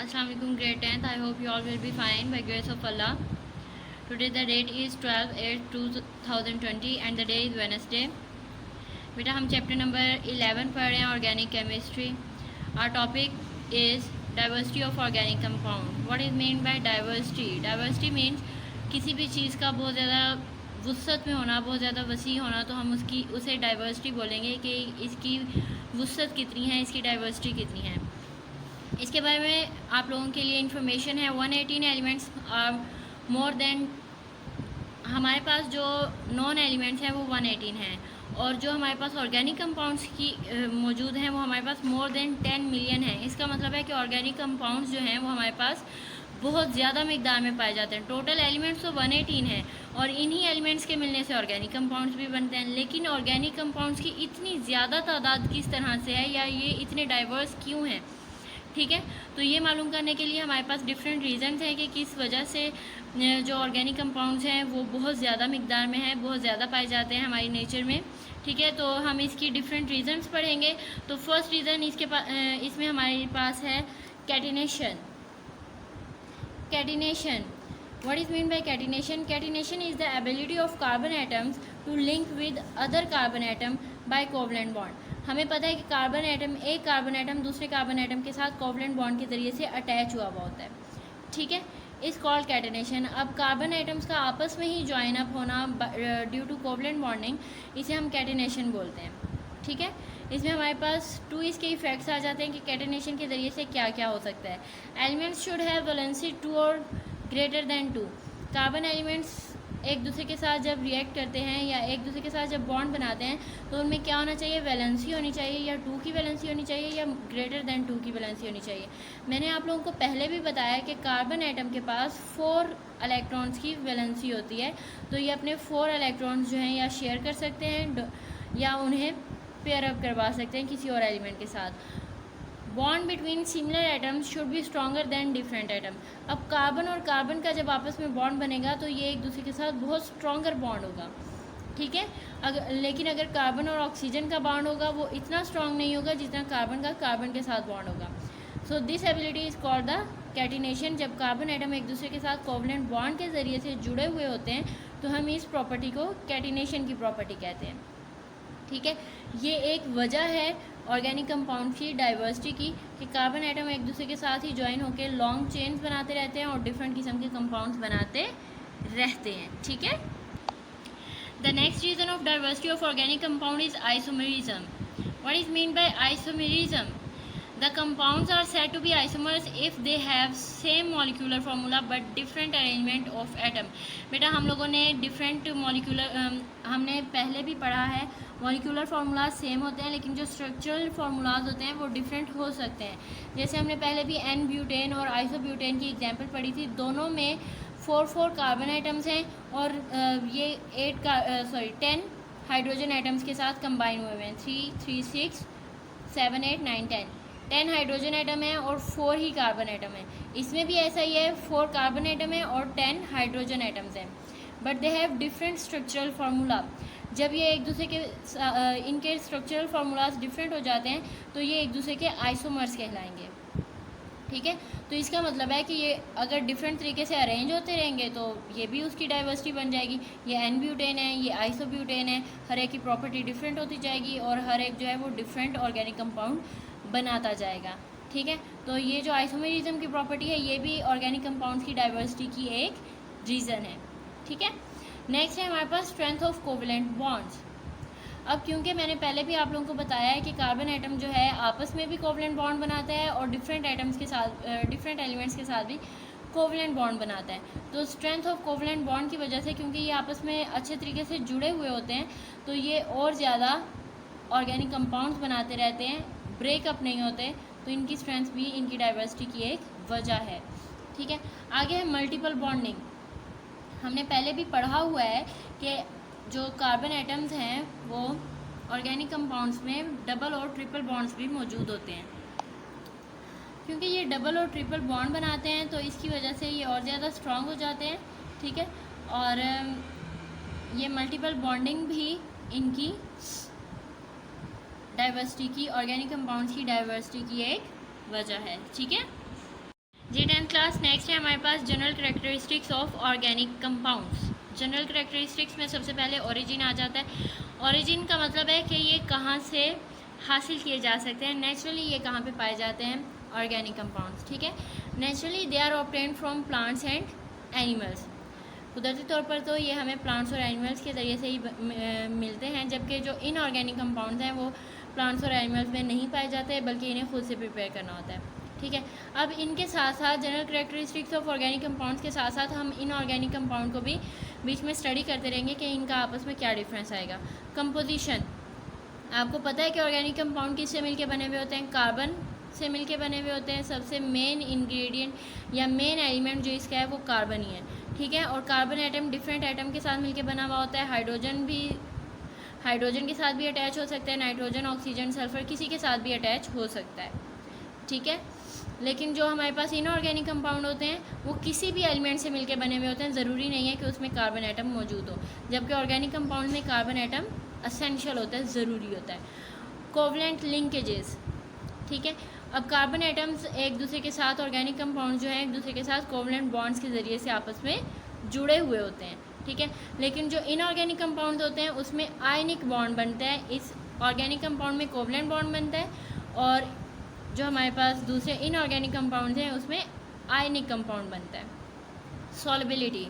Assalamu alaikum grade 10th. I hope you all will be fine by grace of Allah. Today the date is 12/8/2020 and the day is Wednesday. बेटा हम chapter number 11 पढ़ रहे हैं organic chemistry. Our topic is diversity of organic compound. What is meant by diversity? Diversity means किसी भी चीज़ का बहुत ज़्यादा वुसअत में होना, बहुत ज़्यादा वसी होना, तो हम उसे डाइवर्सिटी बोलेंगे कि इसकी वुसअत कितनी है, इसकी डाइवर्सिटी कितनी है. इसके बारे में आप लोगों के लिए इन्फॉर्मेशन है. 118 एलिमेंट्स आर मोर देन, हमारे पास जो नॉन एलिमेंट्स हैं वो 118 हैं, और जो हमारे पास ऑर्गेनिक कंपाउंड्स की मौजूद हैं वो हमारे पास मोर देन 10 मिलियन है. इसका मतलब है कि ऑर्गेनिक कंपाउंड्स जो हैं वो हमारे पास बहुत ज़्यादा मिकदार में पाए जाते हैं. टोटल एलिमेंट्स तो 118 हैं और इन्हीं एलिमेंट्स के मिलने से ऑर्गेनिक कंपाउंड्स भी बनते हैं. लेकिन ऑर्गेनिक कंपाउंड्स की इतनी ज़्यादा तादाद किस तरह से है या ये इतने डाइवर्स क्यों हैं, ठीक है. तो ये मालूम करने के लिए हमारे पास डिफरेंट रीज़न्स हैं कि किस वजह से जो ऑर्गेनिक कंपाउंड्स हैं वो बहुत ज़्यादा मिकदार में हैं, बहुत ज़्यादा पाए जाते हैं हमारी नेचर में, ठीक है. तो हम इसकी डिफरेंट रीज़न्स पढ़ेंगे. तो फर्स्ट रीज़न इसमें हमारे पास है catenation. Catenation, what is mean by catenation? Catenation is the ability of carbon atoms to link with other carbon atom by covalent bond. हमें पता है कि कार्बन एटम, एक कार्बन एटम दूसरे कार्बन एटम के साथ कोवलेंट बॉन्ड के ज़रिए से अटैच हुआ हुआ होता है, ठीक है. इस कॉल्ड कैटेनेशन. अब कार्बन एटम्स का आपस में ही ज्वाइन अप होना ड्यू टू कोवलेंट बॉन्डिंग, इसे हम कैटेनेशन बोलते हैं, ठीक है. इसमें हमारे पास 2 इसके इफेक्ट्स आ जाते हैं कि कैटेनेशन के ज़रिए से क्या क्या हो सकता है. एलिमेंट्स शुड हैव वैलेंसी 2 और ग्रेटर दैन 2. कार्बन एलिमेंट्स एक दूसरे के साथ जब रिएक्ट करते हैं या एक दूसरे के साथ जब बॉन्ड बनाते हैं तो उनमें क्या होना चाहिए, वैलेंसी होनी चाहिए, या 2 की वैलेंसी होनी चाहिए या ग्रेटर दैन 2 की वैलेंसी होनी चाहिए. मैंने आप लोगों को पहले भी बताया कि कार्बन एटम के पास 4 इलेक्ट्रॉन्स की वैलेंसी होती है, तो ये अपने 4 इलेक्ट्रॉन्स जो हैं या शेयर कर सकते हैं या उन्हें पेयर अप करवा सकते हैं किसी और एलिमेंट के साथ. Bond between similar atoms should be stronger than different atom. अब कार्बन और कार्बन का जब आपस में बॉन्ड बनेगा तो ये एक दूसरे के साथ बहुत स्ट्रॉन्गर बॉन्ड होगा, ठीक है. लेकिन अगर कार्बन और ऑक्सीजन का बॉन्ड होगा वो इतना स्ट्रॉन्ग नहीं होगा जितना कार्बन का कार्बन के साथ बॉन्ड होगा. So this ability is called the catenation. जब कार्बन एटम एक दूसरे के साथ कोवलेंट बॉन्ड के ज़रिए से जुड़े हुए होते हैं तो हम इस प्रॉपर्टी को कैटिनेशन की प्रॉपर्टी कहते हैं, ठीक है. ये एक वजह है ऑर्गेनिक कंपाउंड की डाइवर्सिटी की कि कार्बन एटम एक दूसरे के साथ ही ज्वाइन होकर लॉन्ग चेन्स बनाते रहते हैं और डिफरेंट किस्म के कंपाउंड्स बनाते रहते हैं, ठीक है. The next reason of diversity of organic compound is isomerism. What is mean by isomerism? The compounds are said to be isomers if they have same molecular formula but different arrangement of atom. बेटा हम लोगों ने different molecular हमने पहले भी पढ़ा है, molecular formulas same होते हैं लेकिन जो structural formulas होते हैं वो different हो सकते हैं. जैसे हमने पहले भी N ब्यूटेन और आइसोब्यूटेन की एग्जाम्पल पढ़ी थी. दोनों में 4 कार्बन एटम्स हैं और ये 10 हाइड्रोजन एटम्स के साथ कंबाइन हुए हैं. 3, 3, 6, 7, 8, 9, 10 हाइड्रोजन एटम है और 4 ही कार्बन एटम है. इसमें भी ऐसा ही है, 4 कार्बन एटम है और 10 हाइड्रोजन एटम्स हैं, but they have different structural formula. जब ये एक दूसरे के इनके स्ट्रक्चरल फार्मूलाज डिफरेंट हो जाते हैं तो ये एक दूसरे के आइसोमर्स कहलाएंगे, ठीक है. तो इसका मतलब है कि ये अगर डिफरेंट तरीके से अरेंज होते रहेंगे तो ये भी उसकी डाइवर्सिटी बन जाएगी. ये एन ब्यूटेन है, ये आइसोब्यूटेन है, हर एक की प्रॉपर्टी डिफरेंट होती जाएगी और हर एक जो है वो डिफरेंट ऑर्गेनिक कंपाउंड बनाता जाएगा, ठीक है. तो ये जो आइसोमेरिज्म की प्रॉपर्टी है ये भी ऑर्गेनिक कंपाउंड्स की डाइवर्सिटी की एक रीज़न है, ठीक है. नेक्स्ट है हमारे पास स्ट्रेंथ ऑफ कोवलेंट बॉन्ड्स. अब क्योंकि मैंने पहले भी आप लोगों को बताया है कि कार्बन एटम जो है आपस में भी कोवलेंट बॉन्ड बनाता है और डिफरेंट एटम्स के साथ, डिफरेंट एलिमेंट्स के साथ भी कोवलेंट बॉन्ड बनाता है. तो स्ट्रेंथ ऑफ कोवलेंट बॉन्ड की वजह से, क्योंकि ये आपस में अच्छे तरीके से जुड़े हुए होते हैं, तो ये और ज़्यादा ऑर्गेनिक कंपाउंड्स बनाते रहते हैं, ब्रेकअप नहीं होते. तो इनकी स्ट्रेंथ भी इनकी डाइवर्सिटी की एक वजह है, ठीक है. आगे है मल्टीपल बॉन्डिंग. हमने पहले भी पढ़ा हुआ है कि जो कार्बन एटम्स हैं वो ऑर्गेनिक कंपाउंड्स में डबल और ट्रिपल बॉन्ड्स भी मौजूद होते हैं. क्योंकि ये डबल और ट्रिपल बॉन्ड बनाते हैं तो इसकी वजह से ये और ज़्यादा स्ट्रॉन्ग हो जाते हैं, ठीक है. और ये मल्टीपल बॉन्डिंग भी इनकी डाइवर्सिटी की, ऑर्गेनिक कंपाउंड्स की डाइवर्सिटी की एक वजह है, ठीक है. क्लास नेक्स्ट है हमारे पास general characteristics of organic compounds. General characteristics में सबसे पहले ओरिजिन आ जाता है। ओरिजिन का मतलब है कि ये कहाँ से हासिल किए जा सकते हैं, नेचुरली ये कहाँ पे पाए जाते हैं ऑर्गेनिक कंपाउंड्स। ठीक है, naturally they are obtained from plants and animals. कुदरती तौर पर तो ये हमें प्लांट्स और एनिमल्स के ज़रिए से ही मिलते हैं, जबकि जो इनऑर्गेनिक कंपाउंड्स हैं वो प्लांट्स और एनिमल्स में नहीं पाए जाते, बल्कि इन्हें खुद से प्रिपेयर करना होता है। ठीक है, अब इनके साथ साथ general characteristics of organic compounds के साथ साथ हम इनऑर्गेनिक कंपाउंड को भी बीच में स्टडी करते रहेंगे कि इनका आपस में क्या डिफरेंस आएगा। कंपोजिशन, आपको पता है कि ऑर्गेनिक कंपाउंड किससे मिलके बने हुए होते हैं, कार्बन से मिलके बने हुए होते हैं। सबसे मेन इंग्रेडिएंट या मेन एलिमेंट जो इसका है वो कार्बन ही है। ठीक है, और कार्बन एटम डिफरेंट एटम के साथ मिलके बना हुआ होता है। हाइड्रोजन के साथ भी अटैच हो सकता है, नाइट्रोजन, ऑक्सीजन, सल्फर किसी के साथ भी अटैच हो सकता है। ठीक है, लेकिन जो हमारे पास इनऑर्गेनिक कंपाउंड होते हैं वो किसी भी एलिमेंट से मिलके बने हुए होते हैं, ज़रूरी नहीं है कि उसमें कार्बन एटम मौजूद हो, जबकि ऑर्गेनिक कंपाउंड में कार्बन एटम असेंशियल होता है, ज़रूरी होता है। कोवलेंट लिंकेजेस, ठीक है, अब कार्बन एटम्स एक दूसरे के साथ, ऑर्गेनिक कंपाउंड जो है एक दूसरे के साथ कोवलेंट बॉन्ड्स के ज़रिए से आपस में जुड़े हुए होते हैं। ठीक है, लेकिन जो इनऑर्गेनिक कंपाउंड होते हैं उसमें आयनिक बॉन्ड बनता है। इस ऑर्गेनिक कंपाउंड में कोवलेंट बॉन्ड बनता है, और जो हमारे पास दूसरे इनऑर्गेनिक कंपाउंड हैं उसमें आयनिक कंपाउंड बनता है। Solubility,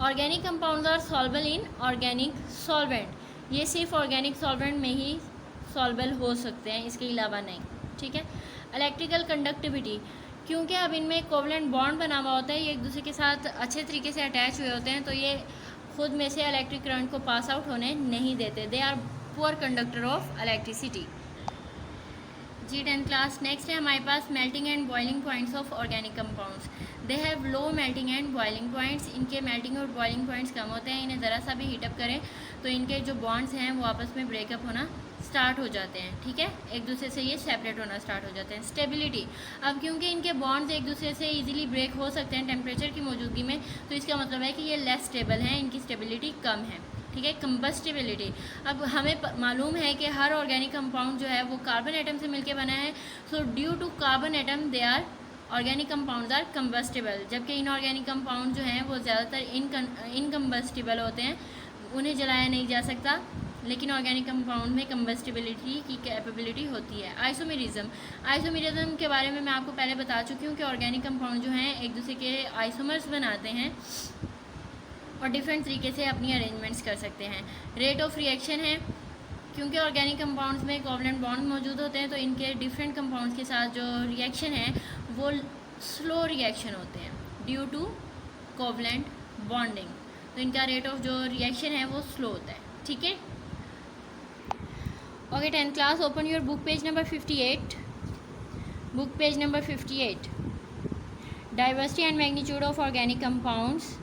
organic compounds are soluble in organic solvent. ये सिर्फ ऑर्गेनिक सॉल्वेंट में ही सॉल्युबल हो सकते हैं, इसके अलावा नहीं। ठीक है, इलेक्ट्रिकल कंडक्टिविटी, क्योंकि अब इनमें कोवलेंट बॉन्ड बना हुआ होता है, ये एक दूसरे के साथ अच्छे तरीके से अटैच हुए होते हैं, तो ये खुद में से इलेक्ट्रिक करंट को पास आउट होने नहीं देते। They are poor conductor of electricity. जी 10 क्लास नेक्स्ट है हमारे पास melting and boiling points of organic compounds. They have low melting and boiling points. इनके मेल्टिंग और बॉइलिंग पॉइंट्स कम होते हैं, इन्हें ज़रा सा भी हीटअप करें तो इनके जो बॉन्ड्स हैं वो आपस में ब्रेकअप होना स्टार्ट हो जाते हैं। ठीक है, एक दूसरे से ये सेपरेट होना स्टार्ट हो जाते हैं। स्टेबिलिटी, अब क्योंकि इनके बॉन्ड्स एक दूसरे से इजीली ब्रेक हो सकते हैं टेम्परेचर की मौजूदगी में, तो इसका मतलब है कि ये लेस स्टेबल हैं, इनकी स्टेबिलिटी कम है। ठीक है, कंबस्टिबिलिटी, अब हमें मालूम है कि हर ऑर्गेनिक कंपाउंड जो है वो कार्बन एटम से मिलके बना है, so due to carbon atom they are organic compounds are combustible. जबकि इनऑर्गेनिक कंपाउंड जो हैं वो ज़्यादातर इनकम्बस्टिबल होते हैं, उन्हें जलाया नहीं जा सकता, लेकिन ऑर्गेनिक कंपाउंड में कंबस्टिबिलिटी की कैपेबिलिटी होती है। आइसोमेरिज्म के बारे में मैं आपको पहले बता चुकी हूँ कि ऑर्गेनिक कंपाउंड जो हैं एक दूसरे के आइसोमर्स बनाते हैं और डिफरेंट तरीके से अपनी अरेंजमेंट्स कर सकते हैं। रेट ऑफ रिएक्शन है, क्योंकि ऑर्गेनिक कंपाउंड्स में कोवलेंट बॉन्ड मौजूद होते हैं, तो इनके डिफरेंट कंपाउंड्स के साथ जो रिएक्शन है वो स्लो रिएक्शन होते हैं ड्यू टू कोवलेंट बॉन्डिंग, तो इनका रेट ऑफ जो रिएक्शन है वो स्लो होता है। ठीक है, okay 10th class open your book page number 58। Book page number 58, diversity and magnitude of organic compounds.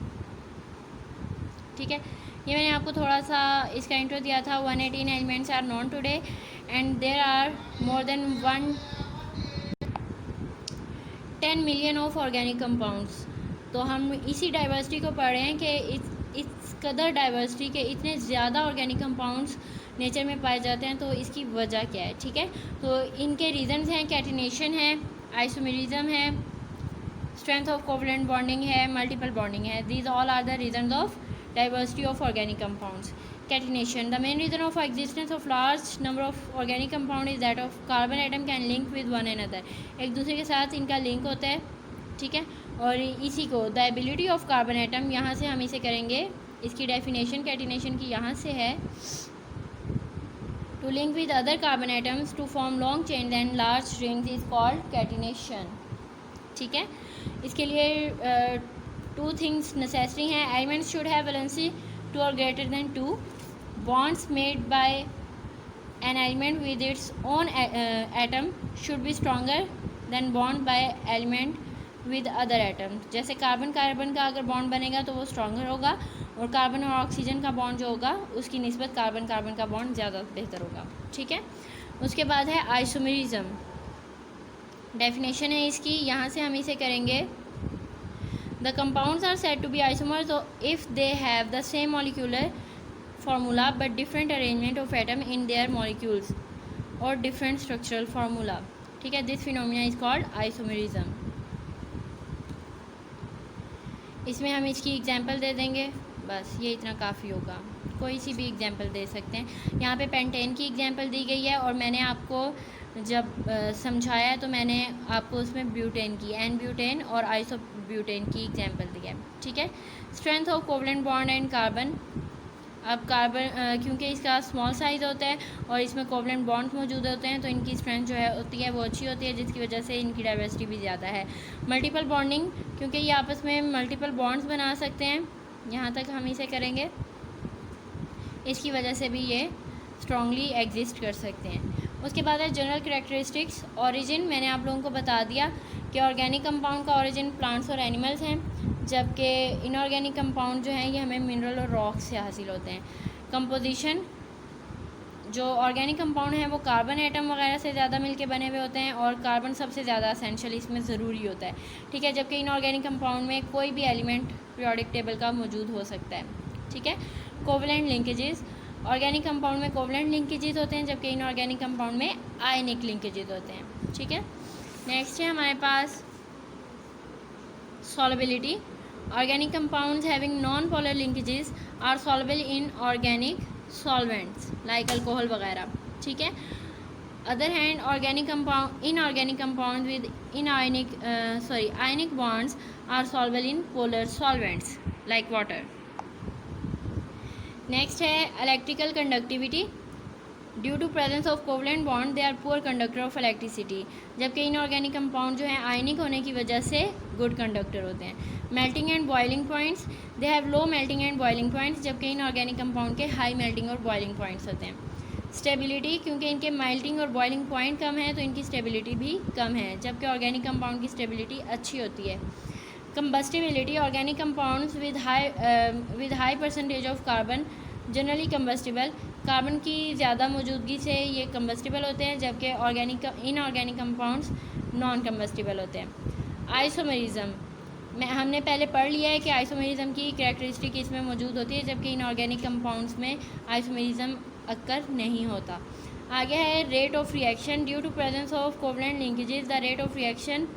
ठीक है, ये मैंने आपको थोड़ा सा इसका इंट्रो दिया था। 118 elements are known today and there are more than 110 million of organic compounds. तो हम इसी डाइवर्सिटी को पढ़ रहे हैं कि इस कदर डाइवर्सिटी के इतने ज़्यादा ऑर्गेनिक कंपाउंड्स नेचर में पाए जाते हैं, तो इसकी वजह क्या है। ठीक है, तो इनके रीजंस हैं, कैटिनेशन है, आइसोमेरिज्म है, स्ट्रेंथ ऑफ कोवलेंट बॉन्डिंग है, मल्टीपल बॉन्डिंग है। These all are the reasons of diversity of organic compounds. Catenation, the main reason of existence of large number of organic compound is that of carbon atom can link with one another. एक दूसरे के साथ इनका link होता है। ठीक है, और इसी को the ability of carbon atom, यहाँ से हम इसे करेंगे, इसकी डेफिनेशन कैटिनेशन की यहाँ से है, to link with other carbon atoms to form long chain and large rings is called catenation. ठीक है, इसके लिए two things necessary हैं। elements should have valency 2 or greater than 2. bonds made by an element with its own atom should be stronger than bond by element with other atom। जैसे carbon का अगर bond बनेगा तो वो stronger होगा, और carbon और ऑक्सीजन का बॉन्ड जो होगा उसकी निस्बत कार्बन का बॉन्ड ज़्यादा बेहतर होगा। ठीक है, उसके बाद है आइसोमेरिज्म। डेफिनेशन है इसकी, यहाँ से हम इसे करेंगे। The compounds are said to be isomers if they have the same molecular formula but different arrangement of atom in their molecules or different structural formula। ठीक है, this phenomena is called isomerism. इसमें हम इसकी example दे देंगे, बस ये इतना काफ़ी होगा, कोई सी भी एग्जांपल दे सकते हैं। यहाँ पे पेंटेन की एग्जांपल दी गई है और मैंने आपको जब समझाया तो मैंने आपको उसमें ब्यूटेन की, एन ब्यूटेन और आइसोब्यूटेन की एग्जांपल दी है। ठीक है, strength of covalent bond and carbon. अब कार्बन क्योंकि इसका स्मॉल साइज़ होता है और इसमें कोवलेंट बॉन्ड्स मौजूद होते हैं तो इनकी स्ट्रेंथ जो है होती है वो अच्छी होती है, जिसकी वजह से इनकी डाइवर्सिटी भी ज़्यादा है। मल्टीपल बॉन्डिंग, क्योंकि ये आपस में मल्टीपल बॉन्ड्स बना सकते हैं, यहाँ तक हम इसे करेंगे, इसकी वजह से भी ये स्ट्रांगली एग्जिस्ट कर सकते हैं। उसके बाद है जनरल करैक्टरिस्टिक्स। ओरिजिन मैंने आप लोगों को बता दिया कि ऑर्गेनिक कंपाउंड का ओरिजिन प्लांट्स और एनिमल्स हैं, जबकि इनऑर्गेनिक कंपाउंड जो हैं ये हमें मिनरल और रॉक से हासिल होते हैं। कंपोजिशन, जो ऑर्गेनिक कंपाउंड हैं वो कार्बन एटम वगैरह से ज़्यादा मिलके बने हुए होते हैं और कार्बन सबसे ज़्यादा असेंशियल इसमें ज़रूरी होता है। ठीक है, जबकि इनऑर्गेनिक कंपाउंड में कोई भी एलिमेंट पीरियोडिक टेबल का मौजूद हो सकता है। ठीक है, कोवलेंट लिंकेजेस, ऑर्गेनिक कंपाउंड में कोवलेंट लिंकेजेस होते हैं, जबकि इनऑर्गेनिक कंपाउंड में आयनिक लिंकेजेस होते हैं। ठीक है, नेक्स्ट है हमारे पास solubility. Organic compounds having non polar linkages are soluble in organic solvents like alcohol वगैरह। ठीक है, other hand organic compound inorganic compound with ionic bonds are soluble in polar solvents like water. Next है electrical conductivity. Due to presence of covalent bond they are poor conductor of electricity, जबकि inorganic compound जो है आयनिक होने की वजह से good conductor होते हैं। Melting and boiling points, they have low melting and boiling points, जबकि इनऑर्गेनिक कंपाउंड के हाई मेल्टिंग और बॉइलिंग पॉइंट्स होते हैं। स्टेबिलिटी, क्योंकि इनके मेल्टिंग और बॉइलिंग पॉइंट कम है तो इनकी स्टेबिलिटी भी कम है, जबकि ऑर्गेनिक कंपाउंड की स्टेबिलिटी अच्छी होती है। Combustibility, organic compounds with high percentage of carbon generally combustible, carbon की ज़्यादा मौजूदगी से ये कंबस्टिबल होते हैं, जबकि इनऑर्गेनिक कंपाउंड्स नॉन कंबस्टिबल होते हैं। आइसोमेरिज्म हमने पहले पढ़ लिया है कि आइसोमेरिज्म की कैरेक्टरिस्टिक इसमें मौजूद होती है, जबकि इनऑर्गेनिक कंपाउंड्स में आइसोमेरिज्म अक्कर नहीं होता। आगे है rate of reaction. Due to presence of covalent linkages the rate of reaction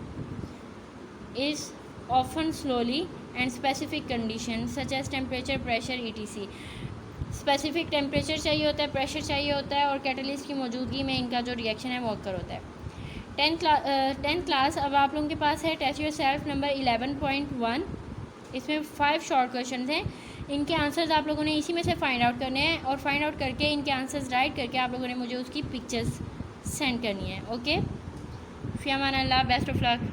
is often slowly and specific condition such as temperature, pressure, ETC। Specific temperature चाहिए होता है, प्रेशर चाहिए होता है और कैटलिस्ट की मौजूदगी में इनका जो रिएक्शन है वो अक्कर होता है। 10th क्लास अब आप लोगों के पास है टेस्ट योरसेल्फ नंबर 11.1। इसमें 5 शॉर्ट क्वेश्चन हैं, इनके आंसर्स आप लोगों ने इसी में से फाइंड आउट करने हैं और फाइंड आउट करके इनके आंसर्स राइट करके आप लोगों ने मुझे उसकी पिक्चर्स सेंड करनी है। Okay, fee Aman Allah, best of luck.